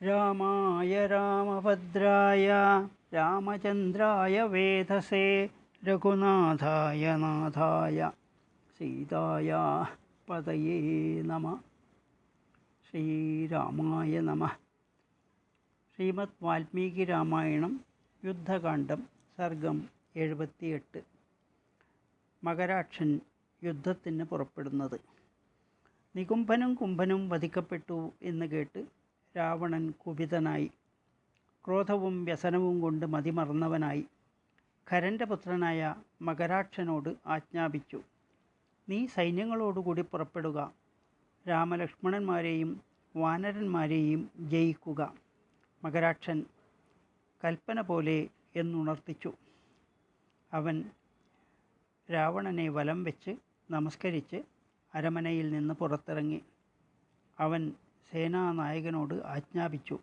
രാമായ രാമഭദ്രായ രാമചന്ദ്രായ വേധസേ രഘുനാഥായ നാഥായ സീതായ പതയേ നമ. ശ്രീരാമായ നമഃ. ശ്രീമദ് വാൽമീകി രാമായണം യുദ്ധകാണ്ഡം സർഗം 78. മകരാക്ഷൻ യുദ്ധത്തിന് പുറപ്പെടുന്നത്. നികുംഭനും കുംഭനും വധിക്കപ്പെട്ടു എന്ന് കേട്ട് രാവണൻ കുപിതനായി, ക്രോധവും വ്യസനവും കൊണ്ട് മതിമറന്നവനായി ഖരൻ്റെ പുത്രനായ മകരാക്ഷനോട് ആജ്ഞാപിച്ചു, നീ സൈന്യങ്ങളോടുകൂടി പുറപ്പെടുക, രാമലക്ഷ്മണന്മാരെയും വാനരന്മാരെയും ജയിക്കുക. മകരാക്ഷൻ കൽപ്പന പോലെ എന്നുണർത്തിച്ചു. അവൻ രാവണനെ വലം വെച്ച് നമസ്കരിച്ച് അരമനയിൽ നിന്ന് പുറത്തിറങ്ങി. അവൻ സേനാനായകനോട് ആജ്ഞാപിച്ചു,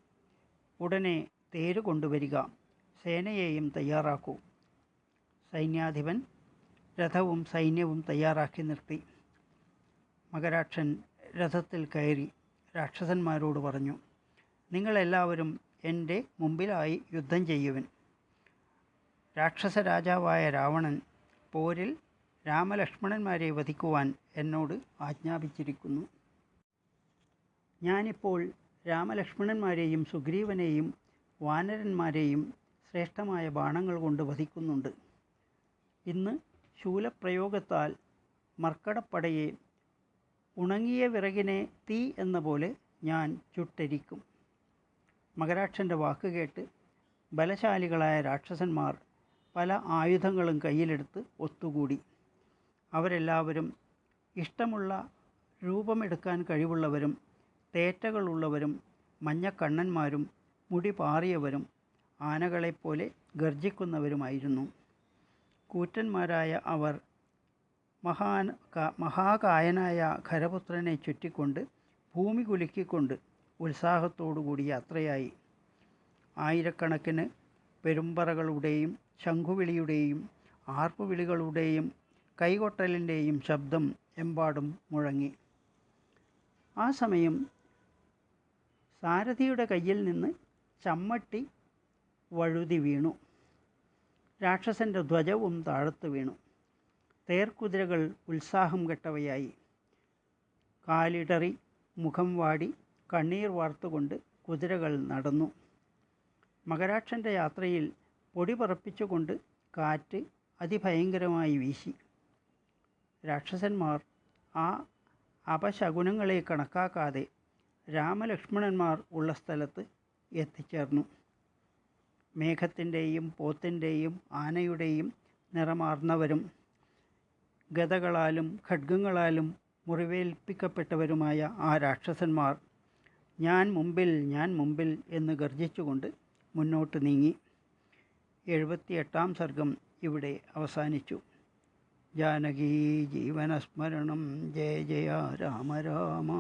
ഉടനെ തേര് കൊണ്ടുവരിക, സേനയെയും തയ്യാറാക്കൂ. സൈന്യാധിപൻ രഥവും സൈന്യവും തയ്യാറാക്കി നിർത്തി. മകരാക്ഷൻ രഥത്തിൽ കയറി രാക്ഷസന്മാരോട് പറഞ്ഞു, നിങ്ങളെല്ലാവരും എൻ്റെ മുമ്പിലായി യുദ്ധം ചെയ്യുവിൻ. രാക്ഷസ രാജാവായ രാവണൻ പോരിൽ രാമലക്ഷ്മണന്മാരെ വധിക്കുവാൻ എന്നോട് ആജ്ഞാപിച്ചിരിക്കുന്നു. ഞാനിപ്പോൾ രാമലക്ഷ്മണന്മാരെയും സുഗ്രീവനെയും വാനരന്മാരെയും ശ്രേഷ്ഠമായ ബാണങ്ങൾ കൊണ്ട് വധിക്കുന്നുണ്ട്. ഇന്ന് ശൂലപ്രയോഗത്താൽ മർക്കടപ്പടയെ ഉണങ്ങിയ വിറകിനെ തീ എന്ന പോലെ ഞാൻ ചുട്ടരിക്കും. മകരാക്ഷൻ്റെ വാക്ക് കേട്ട് ബലശാലികളായ രാക്ഷസന്മാർ പല ആയുധങ്ങളും കയ്യിലെടുത്ത് ഒത്തുകൂടി. അവരെല്ലാവരും ഇഷ്ടമുള്ള രൂപമെടുക്കാൻ കഴിവുള്ളവരും തേറ്റകളുള്ളവരും മഞ്ഞക്കണ്ണന്മാരും മുടി പാറിയവരും ആനകളെപ്പോലെ ഗർജിക്കുന്നവരുമായിരുന്നു. കൂറ്റന്മാരായ അവർ മഹാകായനായ ഖരപുത്രനെ ചുറ്റിക്കൊണ്ട് ഭൂമി കുലുക്കിക്കൊണ്ട് ഉത്സാഹത്തോടുകൂടി യാത്രയായി. ആയിരക്കണക്കിന് പെരുമ്പറകളുടെയും ശംഖുവിളിയുടെയും ആർപ്പുവിളികളുടെയും കൈകൊട്ടലിൻ്റെയും ശബ്ദം എമ്പാടും മുഴങ്ങി. ആ സമയം സാരഥിയുടെ കയ്യിൽ നിന്ന് ചമ്മട്ടി വഴുതി വീണു. രാക്ഷസൻ്റെ ധ്വജവും താഴത്ത് വീണു. തേർക്കുതിരകൾ ഉത്സാഹം കെട്ടവയായി. കാലിടറി മുഖം വാടി കണ്ണീർ വാർത്തുകൊണ്ട് കുതിരകൾ നടന്നു. മകരാക്ഷൻ്റെ യാത്രയിൽ പൊടി പറപ്പിച്ചുകൊണ്ട് കാറ്റ് അതിഭയങ്കരമായി വീശി. രാക്ഷസന്മാർ ആ അപശകുനങ്ങളെ കണക്കാക്കാതെ രാമലക്ഷ്മണന്മാർ ഉള്ള സ്ഥലത്ത് എത്തിച്ചേർന്നു. മേഘത്തിൻ്റെയും പോത്തിൻ്റെയും ആനയുടെയും നിറമാർന്നവരും ഗദകളാലും ഖഡ്ഗങ്ങളാലും മുറിവേൽപ്പിക്കപ്പെട്ടവരുമായ ആ രാക്ഷസന്മാർ ഞാൻ മുമ്പിൽ, ഞാൻ മുമ്പിൽ എന്ന് ഗർജിച്ചുകൊണ്ട് മുന്നോട്ട് നീങ്ങി. 78-ാം സർഗം ഇവിടെ അവസാനിച്ചു. ജാനകീ ജീവനസ്മരണം. ജയ ജയ രാമ രാമ.